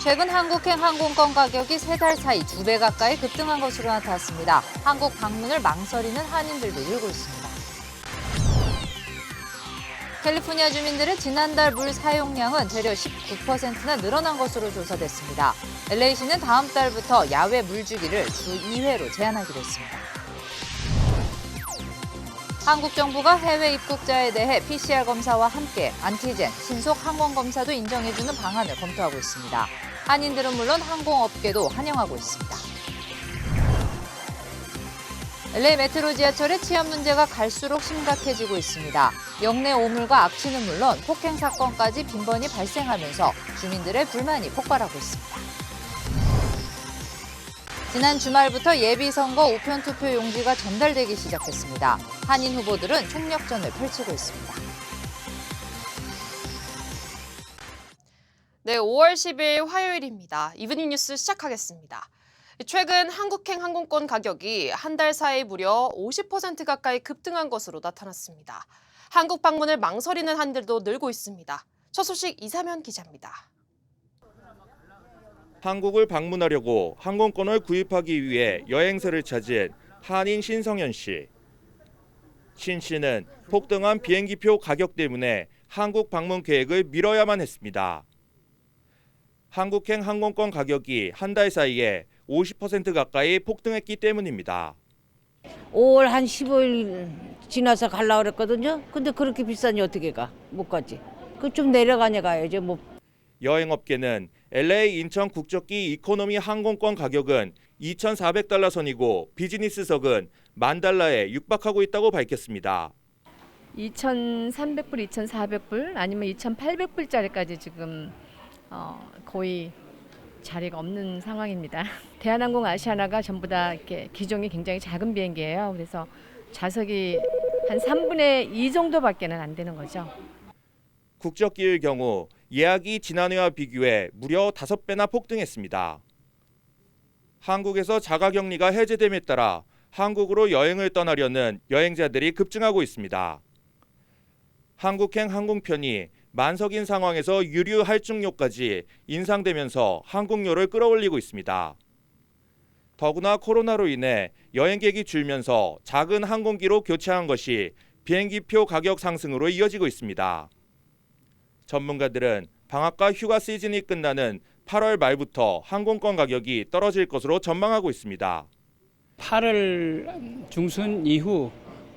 최근 한국행 항공권 가격이 3달 사이 2배 가까이 급등한 것으로 나타났습니다. 한국 방문을 망설이는 한인들도 늘고 있습니다. 캘리포니아 주민들의 지난달 물 사용량은 대략 19%나 늘어난 것으로 조사됐습니다. LA시는 다음 달부터 야외 물주기를 주 2회로 제한하기로 했습니다. 한국 정부가 해외 입국자에 대해 PCR 검사와 함께 안티젠, 신속 항원 검사도 인정해주는 방안을 검토하고 있습니다. 한인들은 물론 항공업계도 환영하고 있습니다. LA 메트로 지하철의 치안 문제가 갈수록 심각해지고 있습니다. 역내 오물과 악취는 물론 폭행 사건까지 빈번히 발생하면서 주민들의 불만이 폭발하고 있습니다. 지난 주말부터 예비선거 우편투표 용지가 전달되기 시작했습니다. 한인 후보들은 총력전을 펼치고 있습니다. 네, 5월 10일 화요일입니다. 이브닝 뉴스 시작하겠습니다. 최근 한국행 항공권 가격이 한 달 사이 무려 50% 가까이 급등한 것으로 나타났습니다. 한국 방문을 망설이는 한들도 늘고 있습니다. 첫 소식 이사면 기자입니다. 한국을 방문하려고 항공권을 구입하기 위해 여행사를 찾은 한인 신성현 씨. 신 씨는 폭등한 비행기표 가격 때문에 한국 방문 계획을 미뤄야만 했습니다. 한국행 항공권 가격이 한 달 사이에 50% 가까이 폭등했기 때문입니다. 5월 한 15일 지나서 가려고 그랬거든요. 근데 그렇게 비싸니 어떻게 가? 못 가지. 그 좀 내려가냐 가야죠. 뭐. 여행업계는 LA 인천 국적기 이코노미 항공권 가격은 2,400달러 선이고 비즈니스석은 $10,000에 육박하고 있다고 밝혔습니다. 2,300불, 2,400불 아니면 2,800불짜리까지 지금 거의 자리가 없는 상황입니다. 대한항공 아시아나가 전부 다 이렇게 기종이 굉장히 작은 비행기예요. 그래서 좌석이 한 3분의 2 정도밖에는 안 되는 거죠. 국적기일 경우 예약이 지난해와 비교해 무려 5배나 폭등했습니다. 한국에서 자가격리가 해제됨에 따라 한국으로 여행을 떠나려는 여행자들이 급증하고 있습니다. 한국행 항공편이 만석인 상황에서 유류 할증료까지 인상되면서 항공료를 끌어올리고 있습니다. 더구나 코로나로 인해 여행객이 줄면서 작은 항공기로 교체한 것이 비행기표 가격 상승으로 이어지고 있습니다. 전문가들은 방학과 휴가 시즌이 끝나는 8월 말부터 항공권 가격이 떨어질 것으로 전망하고 있습니다. 8월 중순 이후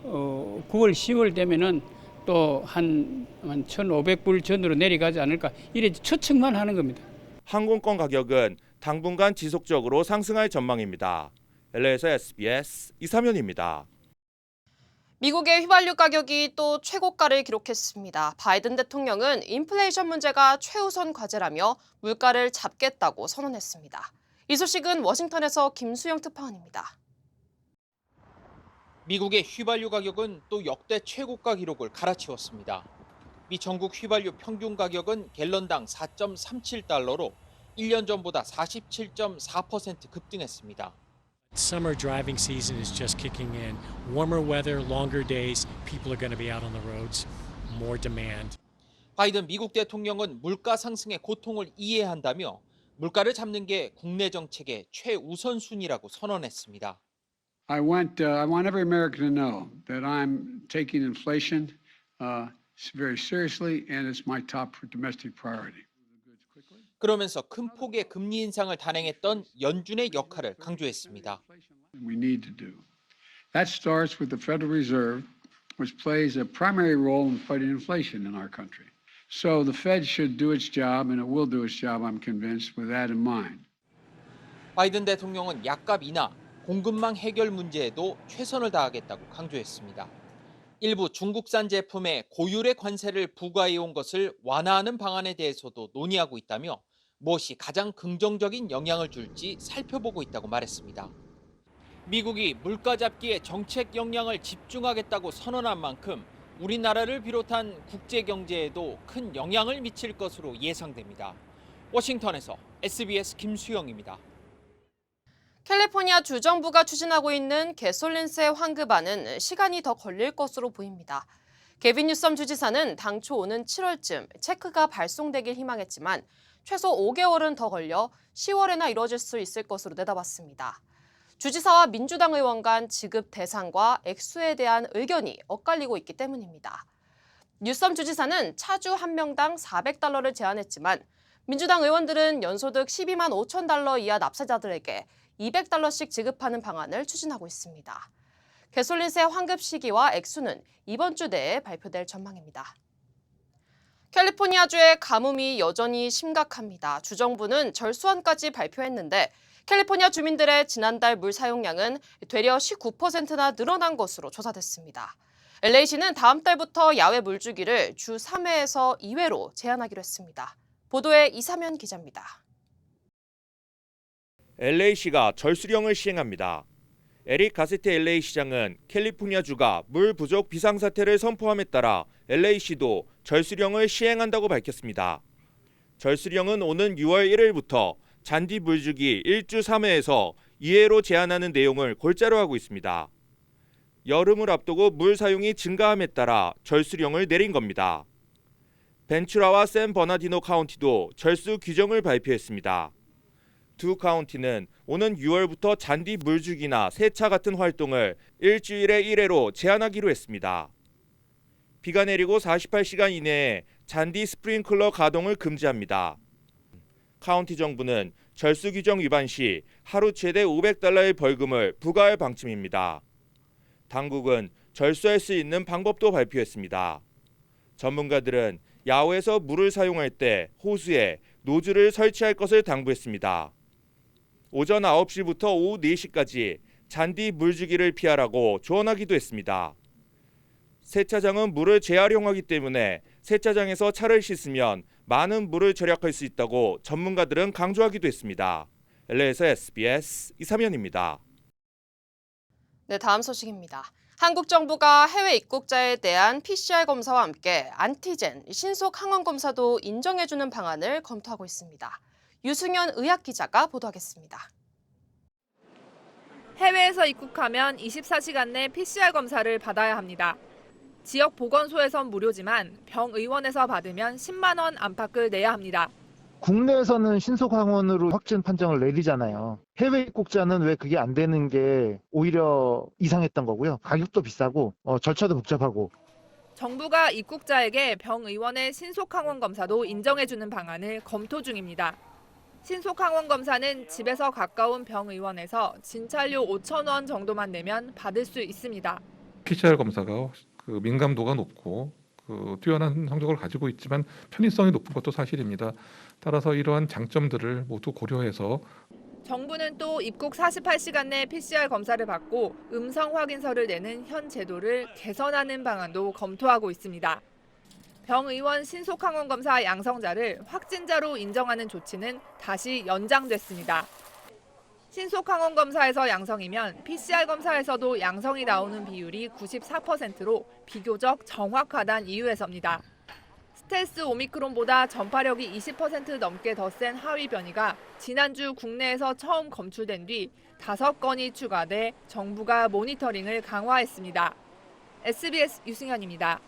9월, 10월 되면은 또 한 1,500불 전으로 내려가지 않을까 이래 추측만 하는 겁니다. 항공권 가격은 당분간 지속적으로 상승할 전망입니다. LA에서 SBS 이사면입니다. 미국의 휘발유 가격이 또 최고가를 기록했습니다. 바이든 대통령은 인플레이션 문제가 최우선 과제라며 물가를 잡겠다고 선언했습니다. 이 소식은 워싱턴에서 김수영 특파원입니다. 미국의 휘발유 가격은 또 역대 최고가 기록을 갈아치웠습니다. 미 전국 휘발유 평균 가격은 갤런당 4.37달러로 1년 전보다 47.4% 급등했습니다. Summer driving season is just kicking in. Warmer weather, longer days, people are going to be out on the roads, more demand. 바이든 미국 대통령은 물가 상승의 고통을 이해한다며 물가를 잡는 게 국내 정책의 최우선순위라고 선언했습니다. I want every American to know that I'm taking inflation very seriously and it's my top domestic priority. 그러면서 큰 폭의 금리 인상을 단행했던 연준의 역할을 강조했습니다. We need to do. That starts with the Federal Reserve, which plays a primary role in fighting inflation in our country. So the Fed should do its job and it will do its job, I'm convinced, with that in mind. 바이든 대통령은 약값 인하, 공급망 해결 문제에도 최선을 다하겠다고 강조했습니다. 일부 중국산 제품에 고율의 관세를 부과해온 것을 완화하는 방안에 대해서도 논의하고 있다며 무엇이 가장 긍정적인 영향을 줄지 살펴보고 있다고 말했습니다. 미국이 물가 잡기에 정책 역량을 집중하겠다고 선언한 만큼 우리나라를 비롯한 국제 경제에도 큰 영향을 미칠 것으로 예상됩니다. 워싱턴에서 SBS 김수영입니다. 캘리포니아 주정부가 추진하고 있는 개솔린세 환급안은 시간이 더 걸릴 것으로 보입니다. 게빈 뉴섬 주지사는 당초 오는 7월쯤 체크가 발송되길 희망했지만 최소 5개월은 더 걸려 10월에나 이뤄질 수 있을 것으로 내다봤습니다. 주지사와 민주당 의원 간 지급 대상과 액수에 대한 의견이 엇갈리고 있기 때문입니다. 뉴섬 주지사는 차주 한 명당 $400를 제안했지만 민주당 의원들은 연소득 12만 5천 달러 이하 납세자들에게 $200씩 지급하는 방안을 추진하고 있습니다. 개솔린세 환급 시기와 액수는 이번 주 내에 발표될 전망입니다. 캘리포니아주의 가뭄이 여전히 심각합니다. 주정부는 절수안까지 발표했는데 캘리포니아 주민들의 지난달 물 사용량은 되려 19%나 늘어난 것으로 조사됐습니다. LA시는 다음 달부터 야외 물주기를 주 3회에서 2회로 제한하기로 했습니다. 보도에 이사면 기자입니다. LA시가 절수령을 시행합니다. 에릭 가세테 LA시장은 캘리포니아주가 물 부족 비상사태를 선포함에 따라 LA시도 절수령을 시행한다고 밝혔습니다. 절수령은 오는 6월 1일부터 잔디 물주기 1주 3회에서 2회로 제한하는 내용을 골자로 하고 있습니다. 여름을 앞두고 물 사용이 증가함에 따라 절수령을 내린 겁니다. 벤츄라와 샌 버나디노 카운티도 절수 규정을 발표했습니다. 두 카운티는 오는 6월부터 잔디 물주기나 세차 같은 활동을 일주일에 1회로 제한하기로 했습니다. 비가 내리고 48시간 이내에 잔디 스프링클러 가동을 금지합니다. 카운티 정부는 절수 규정 위반 시 하루 최대 $500의 벌금을 부과할 방침입니다. 당국은 절수할 수 있는 방법도 발표했습니다. 전문가들은 야외에서 물을 사용할 때 호수에 노즐을 설치할 것을 당부했습니다. 오전 9시부터 오후 4시까지 잔디 물주기를 피하라고 조언하기도 했습니다. 세차장은 물을 재활용하기 때문에 세차장에서 차를 씻으면 많은 물을 절약할 수 있다고 전문가들은 강조하기도 했습니다. LA에서 SBS 이사면입니다. 네, 다음 소식입니다. 한국 정부가 해외 입국자에 대한 PCR 검사와 함께 안티젠, 신속 항원 검사도 인정해주는 방안을 검토하고 있습니다. 유승현 의학 기자가 보도하겠습니다. 해외에서 입국하면 24시간 내 PCR 검사를 받아야 합니다. 지역 보건소에선 무료지만 병의원에서 받으면 10만 원 안팎을 내야 합니다. 국내에서는 신속항원으로 확진 판정을 내리잖아요. 해외 입국자는 왜 그게 안 되는 게 오히려 이상했던 거고요. 가격도 비싸고 절차도 복잡하고. 정부가 입국자에게 병의원의 신속항원 검사도 인정해주는 방안을 검토 중입니다. 신속항원 검사는 집에서 가까운 병의원에서 진찰료 5,000원 정도만 내면 받을 수 있습니다. PCR 검사가 민감도가 높고 뛰어난 성적을 가지고 있지만 편의성이 높은 것도 사실입니다. 따라서 이러한 장점들을 모두 고려해서 정부는 또 입국 48시간 내 PCR 검사를 받고 음성 확인서를 내는 현 제도를 개선하는 방안도 검토하고 있습니다. 병의원 신속항원 검사 양성자를 확진자로 인정하는 조치는 다시 연장됐습니다. 신속항원 검사에서 양성이면 PCR 검사에서도 양성이 나오는 비율이 94%로 비교적 정확하다는 이유에서입니다. 스텔스 오미크론보다 전파력이 20% 넘게 더 센 하위 변이가 지난주 국내에서 처음 검출된 뒤 5건이 추가돼 정부가 모니터링을 강화했습니다. SBS 유승현입니다.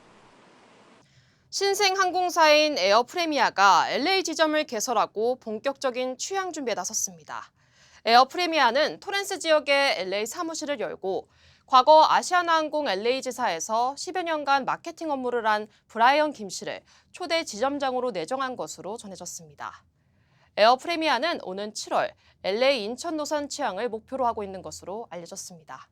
신생 항공사인 에어프레미아가 LA 지점을 개설하고 본격적인 취항 준비에 나섰습니다. 에어프레미아는 토렌스 지역에 LA 사무실을 열고 과거 아시아나항공 LA 지사에서 10여 년간 마케팅 업무를 한 브라이언 김 씨를 초대 지점장으로 내정한 것으로 전해졌습니다. 에어프레미아는 오는 7월 LA 인천 노선 취항을 목표로 하고 있는 것으로 알려졌습니다.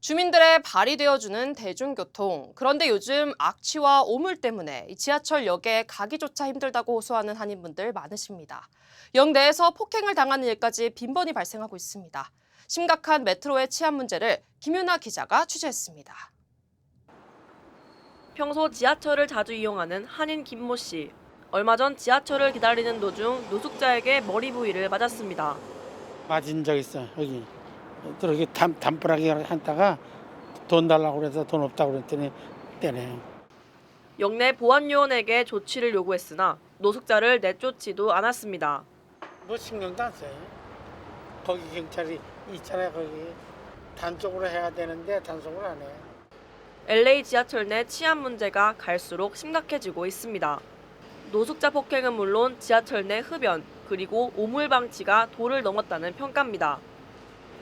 주민들의 발이 되어주는 대중교통. 그런데 요즘 악취와 오물 때문에 지하철역에 가기조차 힘들다고 호소하는 한인분들 많으십니다. 역 내에서 폭행을 당하는 일까지 빈번히 발생하고 있습니다. 심각한 메트로의 치안 문제를 김윤아 기자가 취재했습니다. 평소 지하철을 자주 이용하는 한인 김모 씨. 얼마 전 지하철을 기다리는 도중 노숙자에게 머리 부위를 맞았습니다. 맞은 적 있어. 여기 그렇게 담벼락에 한다가 돈 달라고 그래서 돈 없다고 그랬더니 때려요. 역내 보안요원에게 조치를 요구했으나 노숙자를 내쫓지도 않았습니다. 뭐 신경도 안 써요. 거기 경찰이 있잖아요. 거기 단속으로 해야 되는데 단속을 안 해요. LA 지하철 내 치안 문제가 갈수록 심각해지고 있습니다. 노숙자 폭행은 물론 지하철 내 흡연, 그리고 오물 방치가 도를 넘었다는 평가입니다.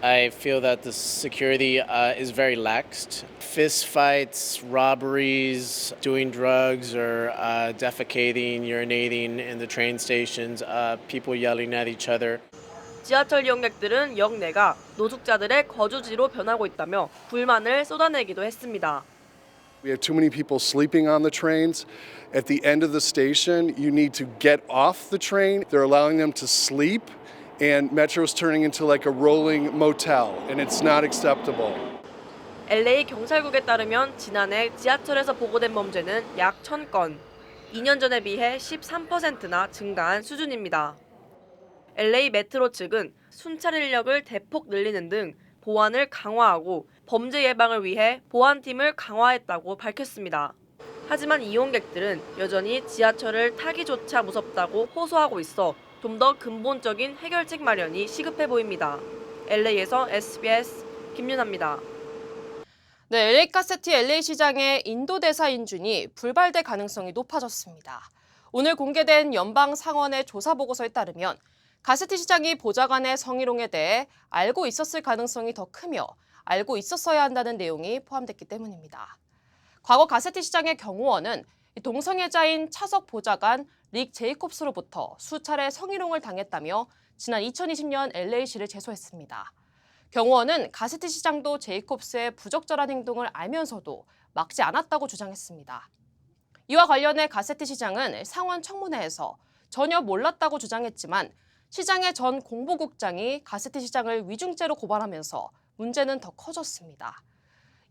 I feel that the security is very lax. Fist fights, robberies, doing drugs or defecating, urinating in the train stations, people yelling at each other. 지하철 이용객들은 역내가 노숙자들의 거주지로 변하고 있다며 불만을 쏟아내기도 했습니다. We have too many people sleeping on the trains. At the end of the station, you need to get off the train. They're allowing them to sleep, and Metro's turning into like a rolling motel, and it's not acceptable. LA 경찰국에 따르면 지난해 지하철에서 보고된 범죄는 약 1,000건, 2년 전에 비해 13%나 증가한 수준입니다. LA 메트로 측은 순찰 인력을 대폭 늘리는 등 보안을 강화하고 범죄 예방을 위해 보안팀을 강화했다고 밝혔습니다. 하지만 이용객들은 여전히 지하철을 타기조차 무섭다고 호소하고 있어 좀 더 근본적인 해결책 마련이 시급해 보입니다. LA에서 SBS 김윤아입니다. 네, LA 카세티 LA 시장의 인도 대사 인준이 불발될 가능성이 높아졌습니다. 오늘 공개된 연방 상원의 조사 보고서에 따르면 가세티 시장이 보좌관의 성희롱에 대해 알고 있었을 가능성이 더 크며 알고 있었어야 한다는 내용이 포함됐기 때문입니다. 과거 가세티 시장의 경호원은 동성애자인 차석 보좌관 릭 제이콥스로부터 수차례 성희롱을 당했다며 지난 2020년 LA시를 제소했습니다. 경호원은 가세티 시장도 제이콥스의 부적절한 행동을 알면서도 막지 않았다고 주장했습니다. 이와 관련해 가세티 시장은 상원 청문회에서 전혀 몰랐다고 주장했지만 시장의 전 공보국장이 가세티 시장을 위중죄로 고발하면서 문제는 더 커졌습니다.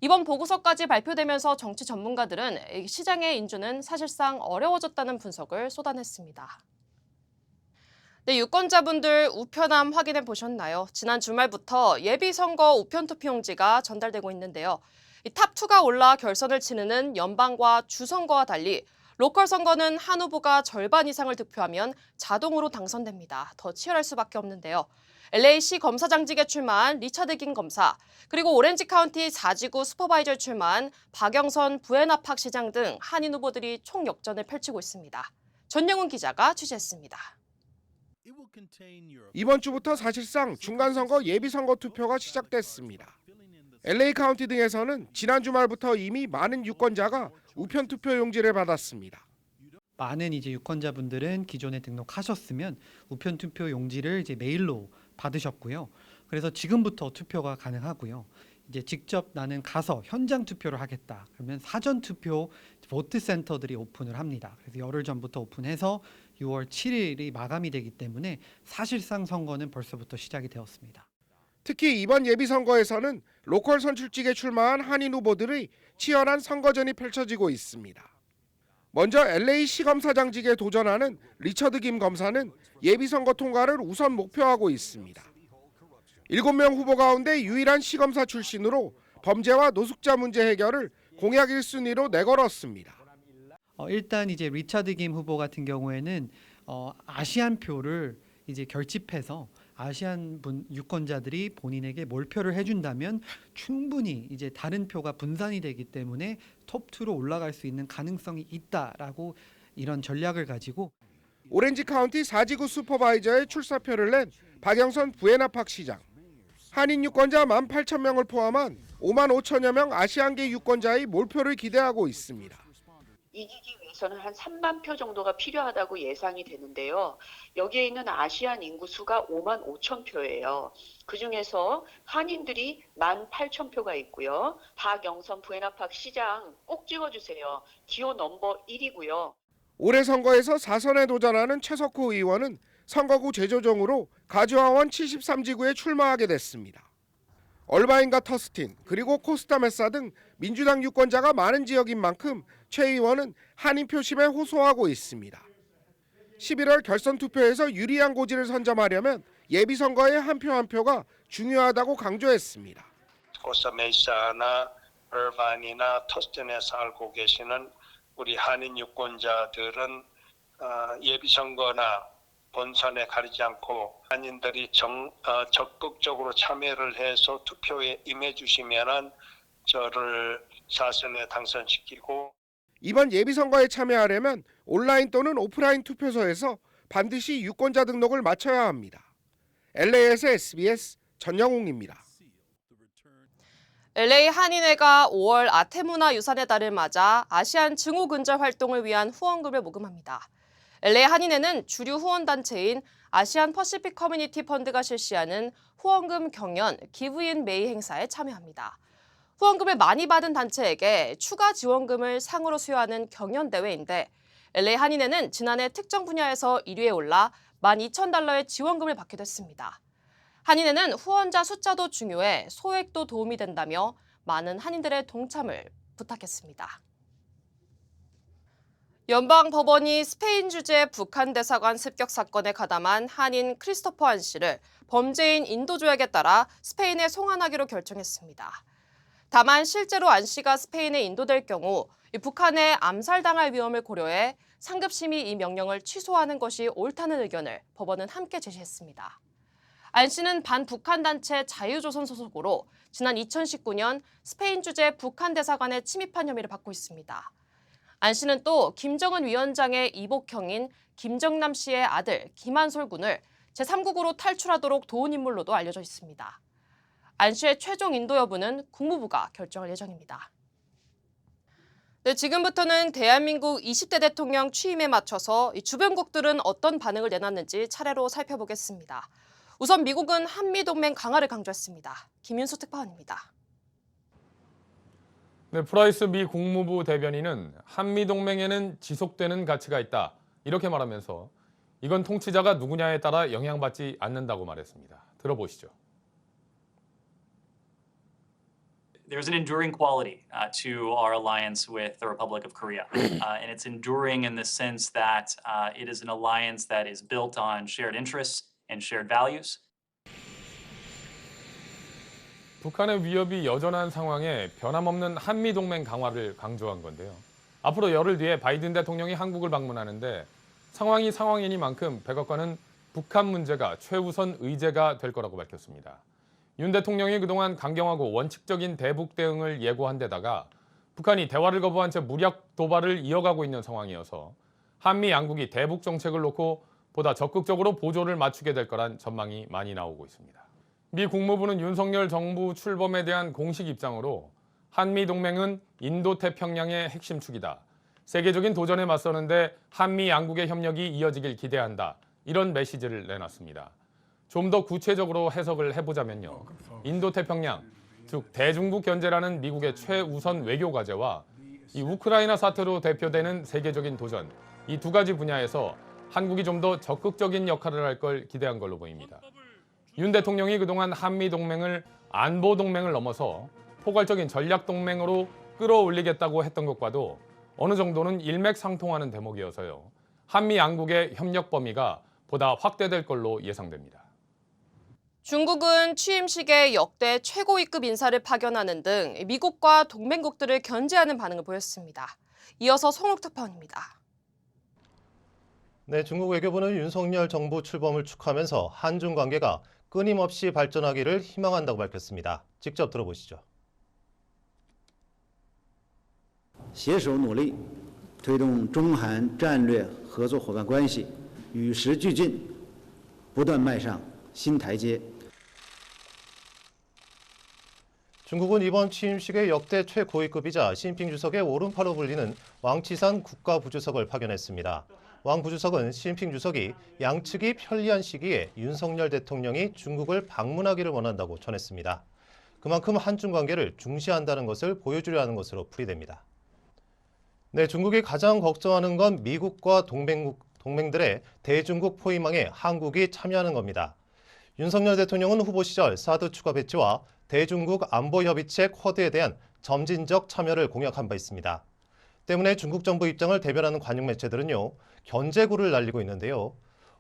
이번 보고서까지 발표되면서 정치 전문가들은 시장의 인준은 사실상 어려워졌다는 분석을 쏟아냈습니다. 네, 유권자분들 우편함 확인해 보셨나요? 지난 주말부터 예비선거 우편투표용지가 전달되고 있는데요. 탑2가 올라 결선을 치르는 연방과 주선거와 달리 로컬 선거는 한 후보가 절반 이상을 득표하면 자동으로 당선됩니다. 더 치열할 수밖에 없는데요. LA시 검사장직에 출마한 리처드 긴 검사, 그리고 오렌지 카운티 4지구 슈퍼바이저에 출마한 박영선 부에나팍 시장 등 한인 후보들이 총역전을 펼치고 있습니다. 전영훈 기자가 취재했습니다. 이번 주부터 사실상 중간선거 예비선거 투표가 시작됐습니다. LA 카운티 등에서는 지난 주말부터 이미 많은 유권자가 우편 투표 용지를 받았습니다. 많은 이제 유권자분들은 기존에 등록하셨으면 우편 투표 용지를 이제 메일로 받으셨고요. 그래서 지금부터 투표가 가능하고요. 이제 직접 나는 가서 현장 투표를 하겠다. 그러면 사전 투표 보트 센터들이 오픈을 합니다. 그래서 열흘 전부터 오픈해서 6월 7일이 마감이 되기 때문에 사실상 선거는 벌써부터 시작이 되었습니다. 특히 이번 예비선거에서는 로컬 선출직에 출마한 한인 후보들의 치열한 선거전이 펼쳐지고 있습니다. 먼저 LA 시검사장직에 도전하는 리처드 김 검사는 예비선거 통과를 우선 목표하고 있습니다. 7명 후보 가운데 유일한 시검사 출신으로 범죄와 노숙자 문제 해결을 공약 1순위로 내걸었습니다. 일단 이제 리처드 김 후보 같은 경우에는 아시안 표를 이제 결집해서 아시안 유권자들이 본인에게 몰표를 해준다면 충분히 이제 다른 표가 분산이 되기 때문에 톱2로 올라갈 수 있는 가능성이 있다라고 이런 전략을 가지고 오렌지 카운티 4지구 슈퍼바이저에 출사표를 낸 박영선 부에나팍 시장. 한인 유권자 18,000명을 포함한 55,000여 명 아시안계 유권자의 몰표를 기대하고 있습니다. 이기기 위해서는 한 3만 표 정도가 필요하다고 예상이 되는데요. 여기에 있는 아시안 인구 수가 5만 5천 표예요. 그중에서 한인들이 18,000표가 있고요. 박영선 부에나팍 시장 꼭 찍어주세요. 기호 넘버 1이고요. 올해 선거에서 4선에 도전하는 최석호 의원은 선거구 재조정으로 가주하원 73지구에 출마하게 됐습니다. 얼바인과 터스틴 그리고 코스타메사 등 민주당 유권자가 많은 지역인 만큼 최 의원은 한인 표심에 호소하고 있습니다. 11월 결선 투표에서 유리한 고지를 선점하려면 예비선거의 한 표 한 표가 중요하다고 강조했습니다. 코스타메사나 얼바인이나 터스틴에 살고 계시는 우리 한인 유권자들은 예비선거나 본선에 가리지 않고 한인들이 적극적으로 참여를 해서 투표에 임해 주시면은 저를 4선에 당선시키고 이번 예비선거에 참여하려면 온라인 또는 오프라인 투표소에서 반드시 유권자 등록을 마쳐야 합니다. LA에서 SBS 전영웅입니다. LA 한인회가 5월 아태문화유산의 달을 맞아 아시안 증오 근절 활동을 위한 후원금을 모금합니다. LA 한인회는 주류 후원단체인 아시안 퍼시픽 커뮤니티 펀드가 실시하는 후원금 경연 기브 인 메이 행사에 참여합니다. 후원금을 많이 받은 단체에게 추가 지원금을 상으로 수여하는 경연 대회인데 LA 한인회는 지난해 특정 분야에서 1위에 올라 12,000달러의 지원금을 받게 됐습니다. 한인회는 후원자 숫자도 중요해 소액도 도움이 된다며 많은 한인들의 동참을 부탁했습니다. 연방법원이 스페인 주재 북한 대사관 습격 사건에 가담한 한인 크리스토퍼 안 씨를 범죄인 인도 조약에 따라 스페인에 송환하기로 결정했습니다. 다만 실제로 안 씨가 스페인에 인도될 경우 북한에 암살당할 위험을 고려해 상급심이 이 명령을 취소하는 것이 옳다는 의견을 법원은 함께 제시했습니다. 안 씨는 반북한 단체 자유조선 소속으로 지난 2019년 스페인 주재 북한 대사관에 침입한 혐의를 받고 있습니다. 안 씨는 또 김정은 위원장의 이복형인 김정남 씨의 아들 김한솔 군을 제3국으로 탈출하도록 도운 인물로도 알려져 있습니다. 안 씨의 최종 인도 여부는 국무부가 결정할 예정입니다. 네, 지금부터는 대한민국 20대 대통령 취임에 맞춰서 주변국들은 어떤 반응을 내놨는지 차례로 살펴보겠습니다. 우선 미국은 한미동맹 강화를 강조했습니다. 김윤수 특파원입니다. 네, 프라이스 미 국무부 대변인은 한미동맹에는 지속되는 가치가 있다. 이렇게 말하면서 이건 통치자가 누구냐에 따라 영향받지 않는다고 말했습니다. 들어보시죠. There's an enduring quality to our alliance with the Republic of Korea. And it's enduring in the sense that it is an alliance that is built on shared interests and shared values. 북한의 위협이 여전한 상황에 변함없는 한미동맹 강화를 강조한 건데요. 앞으로 열흘 뒤에 바이든 대통령이 한국을 방문하는데 상황이 상황이니만큼 백악관은 북한 문제가 최우선 의제가 될 거라고 밝혔습니다. 윤 대통령이 그동안 강경하고 원칙적인 대북 대응을 예고한 데다가 북한이 대화를 거부한 채 무력 도발을 이어가고 있는 상황이어서 한미 양국이 대북 정책을 놓고 보다 적극적으로 보조를 맞추게 될 거란 전망이 많이 나오고 있습니다. 미 국무부는 윤석열 정부 출범에 대한 공식 입장으로 한미 동맹은 인도태평양의 핵심 축이다. 세계적인 도전에 맞서는데 한미 양국의 협력이 이어지길 기대한다. 이런 메시지를 내놨습니다. 좀 더 구체적으로 해석을 해보자면요. 인도태평양, 즉 대중국 견제라는 미국의 최우선 외교 과제와 이 우크라이나 사태로 대표되는 세계적인 도전, 이 두 가지 분야에서 한국이 좀 더 적극적인 역할을 할 걸 기대한 걸로 보입니다. 윤 대통령이 그동안 한미동맹을 안보동맹을 넘어서 포괄적인 전략동맹으로 끌어올리겠다고 했던 것과도 어느 정도는 일맥상통하는 대목이어서요. 한미 양국의 협력 범위가 보다 확대될 걸로 예상됩니다. 중국은 취임식에 역대 최고위급 인사를 파견하는 등 미국과 동맹국들을 견제하는 반응을 보였습니다. 이어서 송욱 특파원입니다. 네, 중국 외교부는 윤석열 정부 출범을 축하하면서 한중 관계가 끊임없이 발전하기를 희망한다고 밝혔습니다. 직접 들어보시죠. 携手努力推动中韩战略合作伙伴关系与时俱进，不断迈上新台阶。 중국은 이번 취임식에 역대 최고위급이자 시진핑 주석의 오른팔로 불리는 왕치산 국가부주석을 파견했습니다. 왕 부주석은 시진핑 주석이 양측이 편리한 시기에 윤석열 대통령이 중국을 방문하기를 원한다고 전했습니다. 그만큼 한중 관계를 중시한다는 것을 보여주려 하는 것으로 풀이됩니다. 네, 중국이 가장 걱정하는 건 미국과 동맹들의 대중국 포위망에 한국이 참여하는 겁니다. 윤석열 대통령은 후보 시절 사드 추가 배치와 대중국 안보협의체 쿼드에 대한 점진적 참여를 공약한 바 있습니다. 때문에 중국 정부 입장을 대변하는 관영 매체들은요, 견제구를 날리고 있는데요.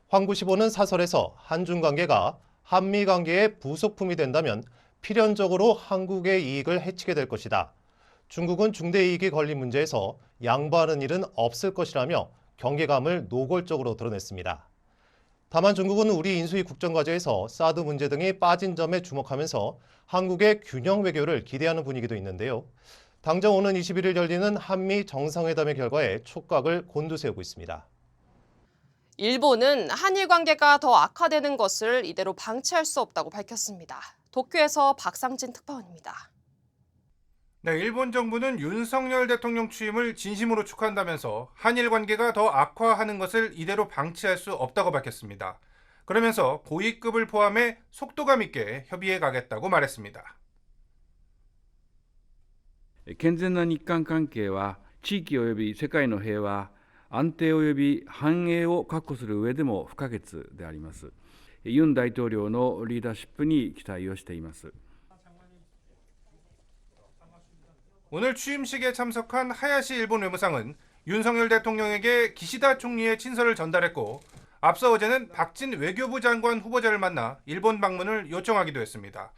황구시보는 사설에서 한중 관계가 한미 관계의 부속품이 된다면 필연적으로 한국의 이익을 해치게 될 것이다. 중국은 중대 이익이 걸린 문제에서 양보하는 일은 없을 것이라며 경계감을 노골적으로 드러냈습니다. 다만 중국은 우리 인수위 국정과제에서 사드 문제 등이 빠진 점에 주목하면서 한국의 균형 외교를 기대하는 분위기도 있는데요. 당장 오는 21일 열리는 한미 정상회담의 결과에 촉각을 곤두세우고 있습니다. 일본은 한일 관계가 더 악화되는 것을 이대로 방치할 수 없다고 밝혔습니다. 도쿄에서 박상진 특파원입니다. 네, 일본 정부는 윤석열 대통령 취임을 진심으로 축하한다면서 한일 관계가 더 악화하는 것을 이대로 방치할 수 없다고 밝혔습니다. 그러면서 고위급을 포함해 속도감 있게 협의해 가겠다고 말했습니다. 健全な日韓関係は地域及び世界の平和、安定及び繁栄を確保する上でも不可欠であります。ユン大統領のリーダーシップに期待をしています。 오늘 취임식에 참석한 하야시 일본 외무상은 윤석열 대통령에게 기시다 총리의 친서를 전달했고 앞서 어제는 박진 외교부 장관 후보자를 만나 일본 방문을 요청하기도 했습니다.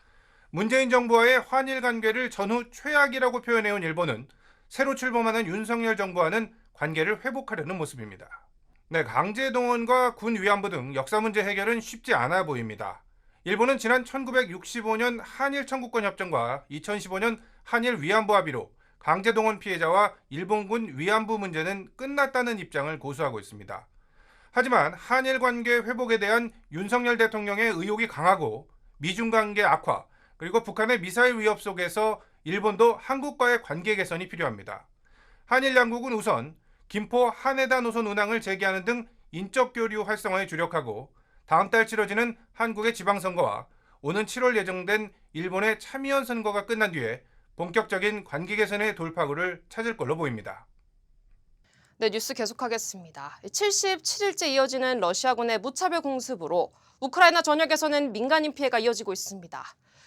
문재인 정부와의 환일 관계를 전후 최악이라고 표현해온 일본은 새로 출범하는 윤석열 정부와는 관계를 회복하려는 모습입니다. 네, 강제동원과 군 위안부 등 역사 문제 해결은 쉽지 않아 보입니다. 일본은 지난 1965년 한일 청구권 협정과 2015년 한일 위안부 합의로 강제동원 피해자와 일본군 위안부 문제는 끝났다는 입장을 고수하고 있습니다. 하지만 한일 관계 회복에 대한 윤석열 대통령의 의욕이 강하고 미중 관계 악화, 그리고 북한의 미사일 위협 속에서 일본도 한국과의 관계 개선이 필요합니다. 한일 양국은 우선 김포 하네다 노선 운항을 재개하는 등 인적 교류 활성화에 주력하고 다음 달 치러지는 한국의 지방선거와 오는 7월 예정된 일본의 참의원 선거가 끝난 뒤에 본격적인 관계 개선의 돌파구를 찾을 걸로 보입니다. 네, 뉴스 계속하겠습니다. 77일째 이어지는 러시아군의 무차별 공습으로 우크라이나 전역에서는 민간인 피해가 이어지고 있습니다.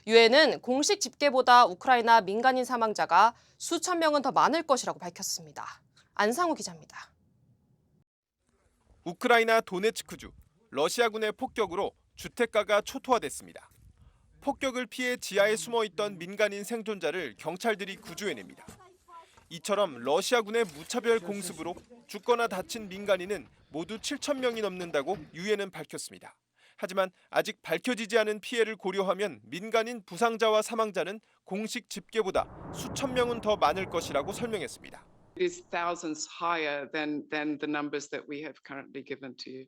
유엔은 공식 집계보다 우크라이나 민간인 사망자가 수천 명은 더 많을 것이라고 밝혔습니다. 안상우 기자입니다. 우크라이나 도네츠크주, 러시아군의 폭격으로 주택가가 초토화됐습니다. 폭격을 피해 지하에 숨어있던 민간인 생존자를 경찰들이 구조해냅니다. 이처럼 러시아군의 무차별 공습으로 죽거나 다친 민간인은 모두 7천 명이 넘는다고 유엔은 밝혔습니다. 하지만 아직 밝혀지지 않은 피해를 고려하면 민간인 부상자와 사망자는 공식 집계보다 수천 명은 더 많을 것이라고 설명했습니다. It is thousands higher than the numbers that we have currently given to you.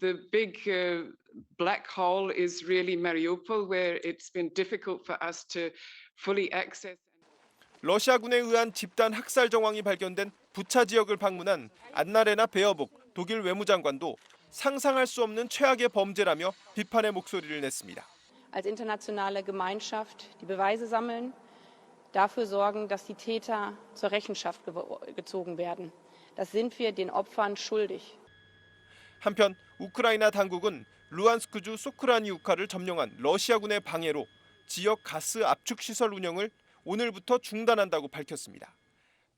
The big black hole is really Mariupol, where it's been difficult for us to fully access. 러시아군에 의한 집단 학살 정황이 발견된 부차 지역을 방문한 안나레나 베어복 독일 외무장관도 상상할 수 없는 최악의 범죄라며 비판의 목소리를 냈습니다. Als internationale Gemeinschaft die Beweise sammeln, dafür sorgen, dass die Täter zur Rechenschaft gezogen werden. Das sind wir den Opfern schuldig. 한편 우크라이나 당국은 루안스크주 소크라니우카를 점령한 러시아군의 방해로 지역 가스 압축 시설 운영을 오늘부터 중단한다고 밝혔습니다.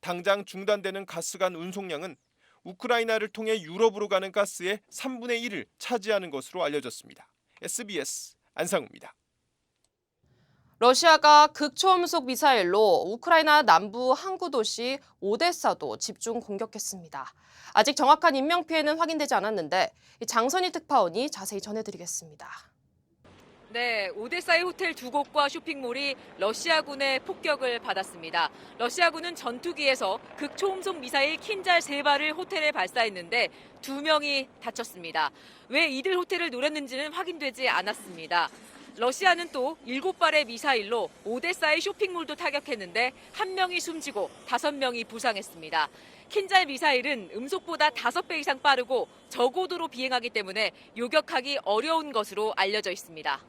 당장 중단되는 가스관 운송량은 우크라이나를 통해 유럽으로 가는 가스의 3분의 1을 차지하는 것으로 알려졌습니다. SBS 안상우입니다. 러시아가 극초음속 미사일로 우크라이나 남부 항구 도시 오데사도 집중 공격했습니다. 아직 정확한 인명피해는 확인되지 않았는데 장선희 특파원이 자세히 전해드리겠습니다. 네, 오데사의 호텔 두 곳과 쇼핑몰이 러시아군의 폭격을 받았습니다. 러시아군은 전투기에서 극초음속 미사일 킨잘 3발을 호텔에 발사했는데 2명이 다쳤습니다. 왜 이들 호텔을 노렸는지는 확인되지 않았습니다. 러시아는 또 7발의 미사일로 오데사의 쇼핑몰도 타격했는데 1명이 숨지고 5명이 부상했습니다. 킨잘 미사일은 음속보다 5배 이상 빠르고 저고도로 비행하기 때문에 요격하기 어려운 것으로 알려져 있습니다.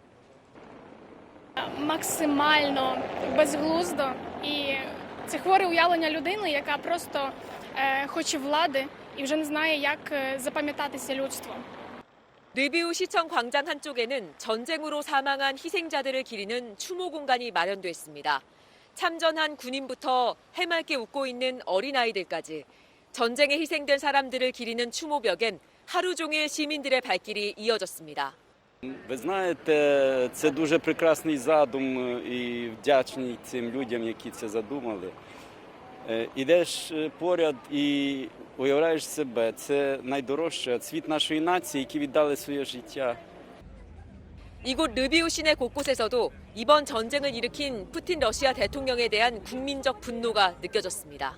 Максимально безглуздо і це хворе уявлення людини, яка просто хоче влади і вже не знає, як запам'ятатися людством. 르비우 시청 광장 한쪽에는 전쟁으로 사망한 희생자들을 기리는 추모 공간이 마련돼 있습니다. 참전한 군인부터 해맑게 웃고 있는 어린아이들까지 전쟁에 희생된 사람들을 기리는 추모벽엔 하루 종일 시민들의 발길이 이어졌습니다. Ви знаєте, це дуже прекрасний задум і вдячний цим людям, які це задумали. Ідеш поряд і уявляєш себе, це найдорожче, цвіт нашої нації, які віддали своє життя. 이곳 르비우 시내 곳곳에서도 이번 전쟁을 일으킨 푸틴 러시아 대통령에 대한 국민적 분노가 느껴졌습니다.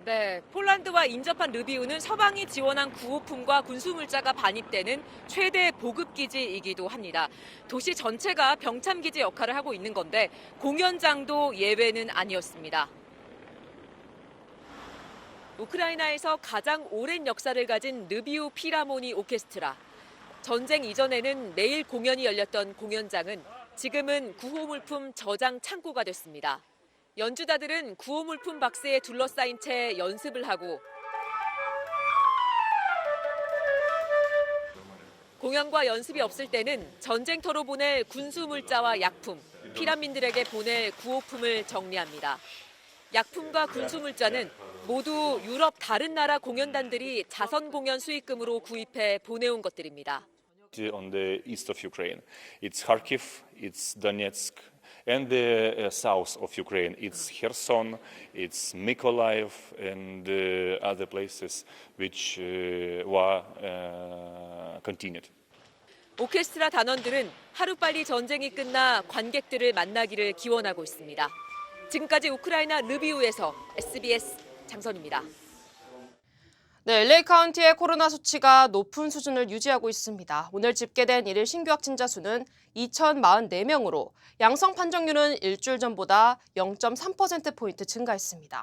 네, 폴란드와 인접한 르비우는 서방이 지원한 구호품과 군수물자가 반입되는 최대 보급기지이기도 합니다. 도시 전체가 병참기지 역할을 하고 있는 건데 공연장도 예외는 아니었습니다. 우크라이나에서 가장 오랜 역사를 가진 르비우 필하모니 오케스트라. 전쟁 이전에는 매일 공연이 열렸던 공연장은 지금은 구호물품 저장 창고가 됐습니다. 연주자들은 구호물품 박스에 둘러싸인 채 연습을 하고 공연과 연습이 없을 때는 전쟁터로 보낼 군수물자와 약품, 피난민들에게 보낼 구호품을 정리합니다. 약품과 군수물자는 모두 유럽 다른 나라 공연단들이 자선 공연 수익금으로 구입해 보내온 것들입니다. On the east of Ukraine, it's Kharkiv, it's Donetsk, and the south of Ukraine, it's Kherson, it's Mykolaiv, and other places which were continued. 오케스트라 단원들은 하루빨리 전쟁이 끝나 관객들을 만나기를 기원하고 있습니다. 지금까지 우크라이나 르비우에서 SBS 장선입니다. 네, LA 카운티의 코로나 수치가 높은 수준을 유지하고 있습니다. 오늘 집계된 일일 신규 확진자 수는 2,044명으로 양성 판정률은 일주일 전보다 0.3%포인트 증가했습니다.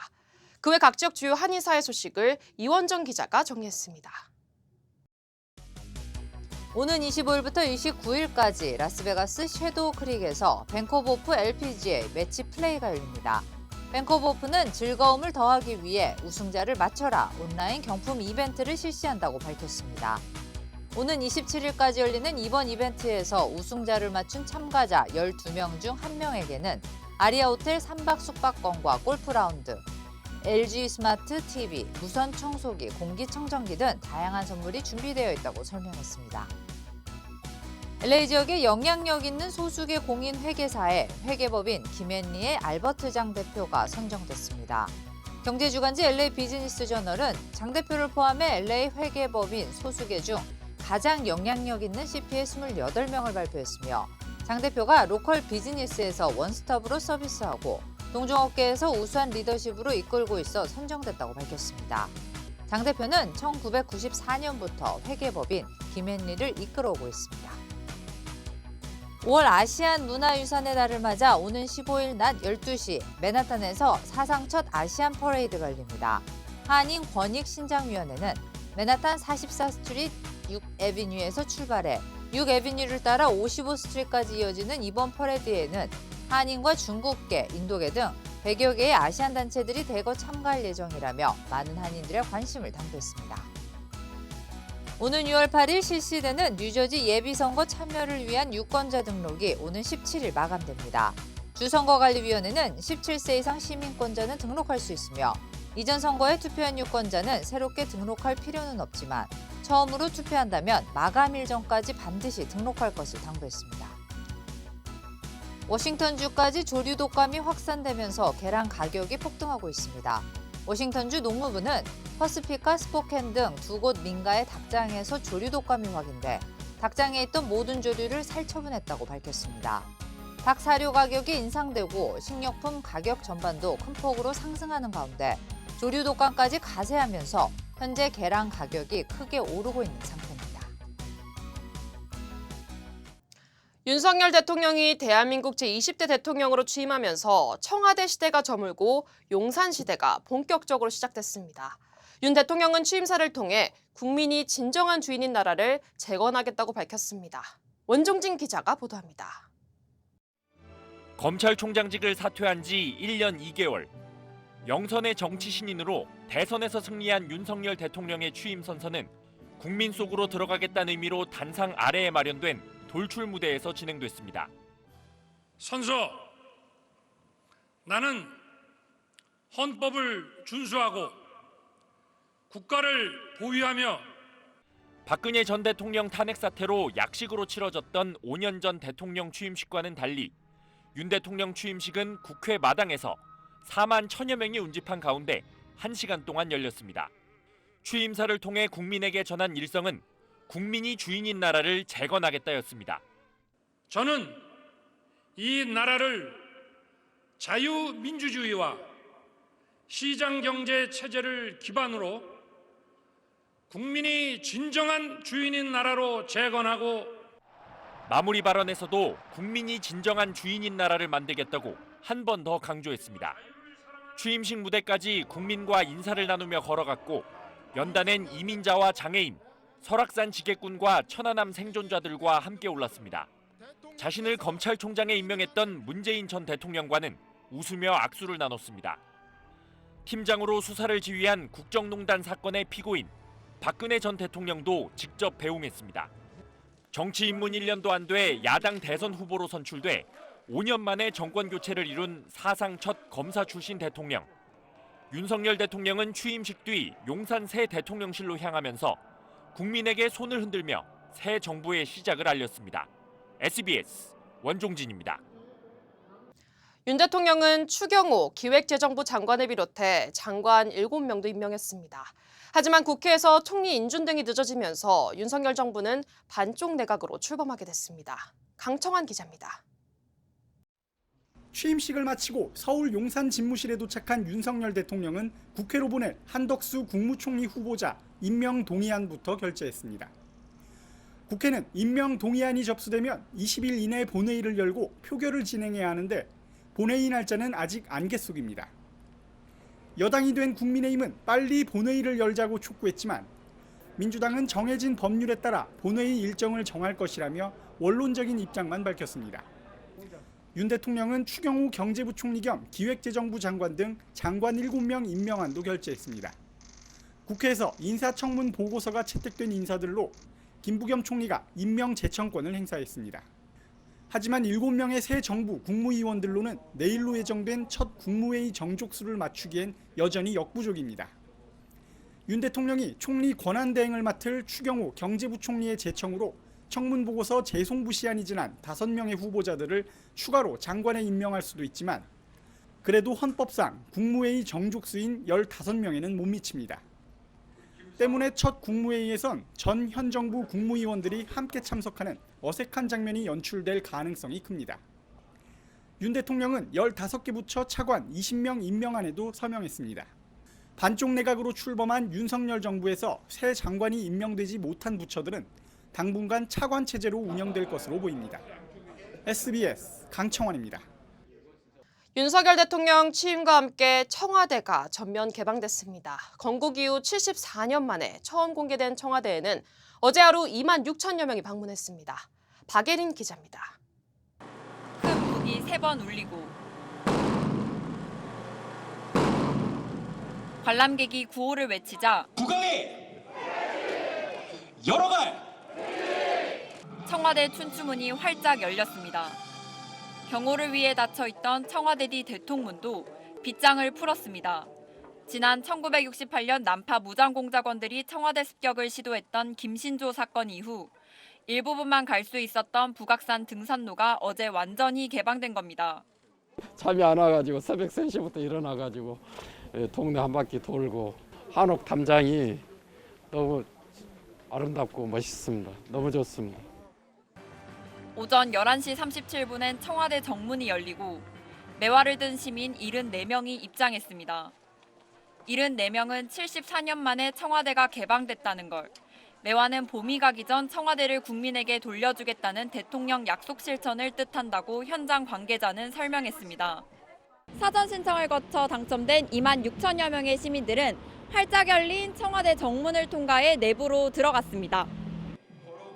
그 외 각 지역 주요 한인사회 소식을 이원정 기자가 정리했습니다. 오는 25일부터 29일까지 라스베가스 섀도우 크릭에서 뱅크 오브 오프 LPGA 매치 플레이가 열립니다. 뱅크 오브 오프는 즐거움을 더하기 위해 우승자를 맞춰라 온라인 경품 이벤트를 실시한다고 밝혔습니다. 오는 27일까지 열리는 이번 이벤트에서 우승자를 맞춘 참가자 12명 중 1명에게는 아리아 호텔 3박 숙박권과 골프 라운드, LG 스마트 TV, 무선 청소기, 공기청정기 등 다양한 선물이 준비되어 있다고 설명했습니다. LA 지역에 영향력 있는 소수계 공인 회계사의 회계법인 김앤리의 알버트 장 대표가 선정됐습니다. 경제주간지 LA 비즈니스 저널은 장 대표를 포함해 LA 회계법인 소수계 중 가장 영향력 있는 CPA 28명을 발표했으며 장 대표가 로컬 비즈니스에서 원스톱으로 서비스하고 동종업계에서 우수한 리더십으로 이끌고 있어 선정됐다고 밝혔습니다. 장 대표는 1994년부터 회계법인 김앤리를 이끌어오고 있습니다. 5월 아시안 문화유산의 달을 맞아 오는 15일 낮 12시 맨하탄에서 사상 첫 아시안 퍼레이드가 열립니다. 한인권익신장위원회는 맨하탄 44스트리트 6에비뉴에서 출발해 6에비뉴를 따라 55스트리트까지 이어지는 이번 퍼레이드에는 한인과 중국계, 인도계 등 100여 개의 아시안 단체들이 대거 참가할 예정이라며 많은 한인들의 관심을 당겼습니다. 오는 6월 8일 실시되는 뉴저지 예비선거 참여를 위한 유권자 등록이 오는 17일 마감됩니다. 주선거관리위원회는 17세 이상 시민권자는 등록할 수 있으며 이전 선거에 투표한 유권자는 새롭게 등록할 필요는 없지만 처음으로 투표한다면 마감일 전까지 반드시 등록할 것을 당부했습니다. 워싱턴주까지 조류 독감이 확산되면서 계란 가격이 폭등하고 있습니다. 워싱턴주 농무부는 퍼시픽과 스포켄 등 두 곳 민가의 닭장에서 조류 독감이 확인돼 닭장에 있던 모든 조류를 살처분했다고 밝혔습니다. 닭 사료 가격이 인상되고 식료품 가격 전반도 큰 폭으로 상승하는 가운데 조류 독감까지 가세하면서 현재 계란 가격이 크게 오르고 있는 상태입니다. 윤석열 대통령이 대한민국 제20대 대통령으로 취임하면서 청와대 시대가 저물고 용산 시대가 본격적으로 시작됐습니다. 윤 대통령은 취임사를 통해 국민이 진정한 주인인 나라를 재건하겠다고 밝혔습니다. 원종진 기자가 보도합니다. 검찰총장직을 사퇴한 지 1년 2개월. 영선의 정치 신인으로 대선에서 승리한 윤석열 대통령의 취임 선서는 국민 속으로 들어가겠다는 의미로 단상 아래에 마련된 돌출 무대에서 진행됐습니다. 선서, 나는 헌법을 준수하고 국가를 보위하며 박근혜 전 대통령 탄핵 사태로 약식으로 치러졌던 5년 전 대통령 취임식과는 달리 윤 대통령 취임식은 국회 마당에서 4만 1,000여 명이 운집한 가운데 1시간 동안 열렸습니다. 취임사를 통해 국민에게 전한 일성은 국민이 주인인 나라를 재건하겠다였습니다. 저는 이 나라를 자유민주주의와 시장경제 체제를 기반으로 국민이 진정한 주인인 나라로 재건하고 마무리 발언에서도 국민이 진정한 주인인 나라를 만들겠다고 한 번 더 강조했습니다. 취임식 무대까지 국민과 인사를 나누며 걸어갔고 연단엔 이민자와 장애인, 설악산 지게꾼과 천안함 생존자들과 함께 올랐습니다. 자신을 검찰총장에 임명했던 문재인 전 대통령과는 웃으며 악수를 나눴습니다. 팀장으로 수사를 지휘한 국정농단 사건의 피고인 박근혜 전 대통령도 직접 배웅했습니다. 정치 입문 1년도 안 돼 야당 대선 후보로 선출돼 5년 만에 정권 교체를 이룬 사상 첫 검사 출신 대통령. 윤석열 대통령은 취임식 뒤 용산 새 대통령실로 향하면서 국민에게 손을 흔들며 새 정부의 시작을 알렸습니다. SBS 원종진입니다. 윤 대통령은 추경호 기획재정부 장관을 비롯해 장관 7명도 임명했습니다. 하지만 국회에서 총리 인준 등이 늦어지면서 윤석열 정부는 반쪽 내각으로 출범하게 됐습니다. 강청환 기자입니다. 취임식을 마치고 서울 용산 집무실에 도착한 윤석열 대통령은 국회로 보낼 한덕수 국무총리 후보자 임명 동의안부터 결재했습니다. 국회는 임명 동의안이 접수되면 20일 이내에 본회의를 열고 표결을 진행해야 하는데 본회의 날짜는 아직 안갯속입니다. 여당이 된 국민의힘은 빨리 본회의를 열자고 촉구했지만 민주당은 정해진 법률에 따라 본회의 일정을 정할 것이라며 원론적인 입장만 밝혔습니다. 윤 대통령은 추경호 경제부총리 겸 기획재정부 장관 등 장관 7명 임명안도 결재했습니다. 국회에서 인사청문 보고서가 채택된 인사들로 김부겸 총리가 임명 제청권을 행사했습니다. 하지만 7명의 새 정부 국무위원들로는 내일로 예정된 첫 국무회의 정족수를 맞추기엔 여전히 역부족입니다. 윤 대통령이 총리 권한대행을 맡을 추경호 경제부총리의 제청으로 청문보고서 재송부 시한이 지난 5명의 후보자들을 추가로 장관에 임명할 수도 있지만 그래도 헌법상 국무회의 정족수인 15명에는 못 미칩니다. 때문에 첫 국무회의에선 전 현 정부 국무위원들이 함께 참석하는 어색한 장면이 연출될 가능성이 큽니다. 윤 대통령은 15개 부처 차관 20명 임명안에도 서명했습니다. 반쪽 내각으로 출범한 윤석열 정부에서 새 장관이 임명되지 못한 부처들은 당분간 차관 체제로 운영될 것으로 보입니다. SBS 강청환입니다. 윤석열 대통령 취임과 함께 청와대가 전면 개방됐습니다. 건국 이후 74년 만에 처음 공개된 청와대에는 어제 하루 2만 6천여 명이 방문했습니다. 박예린 기자입니다. 큰 북이 3번 울리고 관람객이 구호를 외치자 국왕의 열어갈! 청와대 춘추문이 활짝 열렸습니다. 경호를 위해 닫혀있던 청와대 뒤 대통문도 빗장을 풀었습니다. 지난 1968년 난파 무장공작원들이 청와대 습격을 시도했던 김신조 사건 이후 일부분만 갈 수 있었던 북악산 등산로가 어제 완전히 개방된 겁니다. 잠이 안 와가지고 새벽 3시부터 일어나가지고 동네 한 바퀴 돌고 한옥 담장이 너무 아름답고 멋있습니다. 너무 좋습니다. 오전 11시 37분엔 청와대 정문이 열리고 매화를 든 시민 74명이 입장했습니다. 74명은 74년 만에 청와대가 개방됐다는 걸, 매화는 봄이 가기 전 청와대를 국민에게 돌려주겠다는 대통령 약속 실천을 뜻한다고 현장 관계자는 설명했습니다. 사전 신청을 거쳐 당첨된 2만 6천여 명의 시민들은 활짝 열린 청와대 정문을 통과해 내부로 들어갔습니다.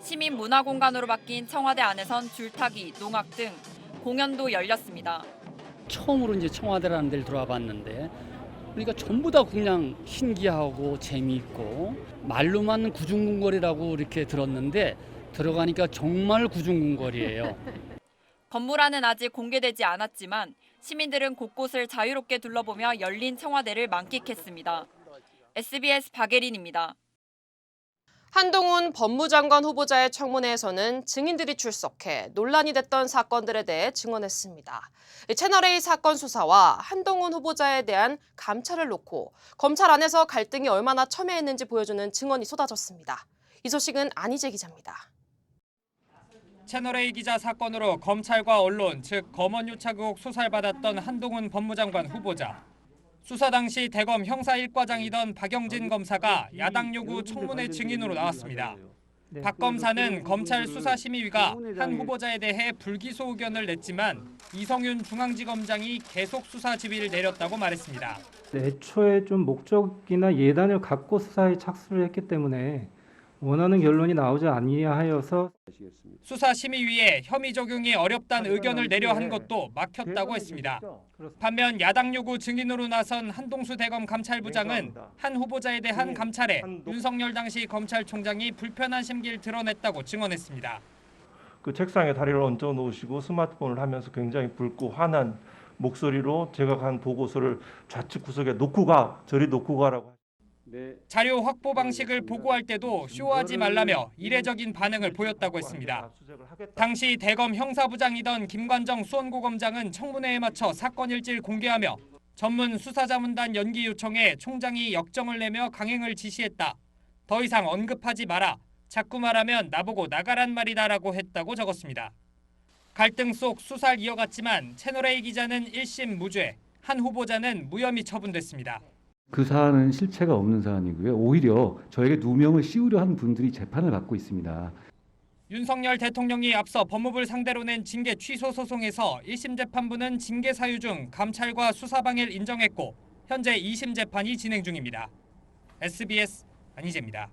시민 문화 공간으로 바뀐 청와대 안에선 줄타기, 농악 등 공연도 열렸습니다. 처음으로 이제 청와대라는 데를 들어와 봤는데 그러니까 전부 다 그냥 신기하고 재미있고 말로만 구중궁궐이라고 이렇게 들었는데 들어가니까 정말 구중궁궐이에요. 건물 안은 아직 공개되지 않았지만 시민들은 곳곳을 자유롭게 둘러보며 열린 청와대를 만끽했습니다. SBS 박예린입니다. 한동훈 법무장관 후보자의 청문회에서는 증인들이 출석해 논란이 됐던 사건들에 대해 증언했습니다. 채널A 사건 수사와 한동훈 후보자에 대한 감찰을 놓고 검찰 안에서 갈등이 얼마나 첨예했는지 보여주는 증언이 쏟아졌습니다. 이 소식은 안희재 기자입니다. 채널A 기자 사건으로 검찰과 언론, 즉 검언유착 의혹 수사를 받았던 한동훈 법무장관 후보자. 수사 당시 대검 형사 1과장이던 박영진 검사가 야당 요구 청문회 증인으로 나왔습니다. 박 검사는 검찰 수사심의위가 한 후보자에 대해 불기소 의견을 냈지만 이성윤 중앙지검장이 계속 수사 지휘를 내렸다고 말했습니다. 애초에 좀 목적이나 예단을 갖고 수사에 착수를 했기 때문에 원하는 결론이 나오지 아니하여서 수사심의위에 혐의 적용이 어렵다는 의견을 내려 한 것도 막혔다고 했습니다. 반면 야당 요구 증인으로 나선 한동수 대검 감찰부장은 한 후보자에 대한 감찰에 윤석열 당시 검찰총장이 불편한 심기를 드러냈다고 증언했습니다. 그 책상에 다리를 얹어 놓으시고 스마트폰을 하면서 굉장히 붉고 화난 목소리로 제가 간 보고서를 좌측 구석에 놓고 가, 저리 놓고 가라고. 자료 확보 방식을 보고할 때도 쇼하지 말라며 이례적인 반응을 보였다고 했습니다. 당시 대검 형사부장이던 김관정 수원고검장은 청문회에 맞춰 사건 일지를 공개하며 전문 수사자문단 연기 요청에 총장이 역정을 내며 강행을 지시했다. 더 이상 언급하지 마라. 자꾸 말하면 나보고 나가란 말이다라고 했다고 적었습니다. 갈등 속 수사를 이어갔지만 채널A 기자는 1심 무죄, 한 후보자는 무혐의 처분됐습니다. 그 사안은 실체가 없는 사안이고요. 오히려 저에게 누명을 씌우려 한 분들이 재판을 받고 있습니다. 윤석열 대통령이 앞서 법무부를 상대로 낸 징계 취소 소송에서 1심 재판부는 징계 사유 중 감찰과 수사 방해를 인정했고 현재 2심 재판이 진행 중입니다. SBS 안희재입니다.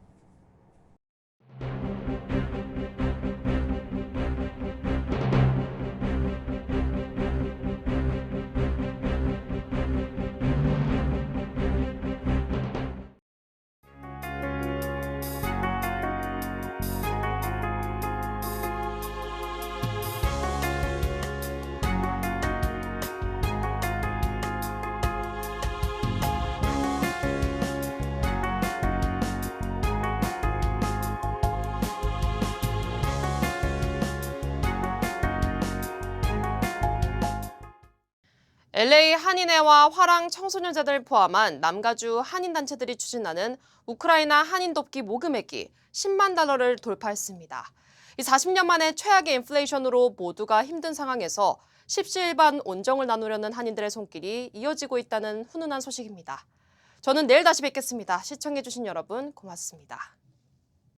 LA 한인회와 화랑 청소년재단을 포함한 남가주 한인단체들이 추진하는 우크라이나 한인 돕기 모금액이 10만 달러를 돌파했습니다. 이 40년 만에 최악의 인플레이션으로 모두가 힘든 상황에서 십시일반 온정을 나누려는 한인들의 손길이 이어지고 있다는 훈훈한 소식입니다. 저는 내일 다시 뵙겠습니다. 시청해주신 여러분 고맙습니다.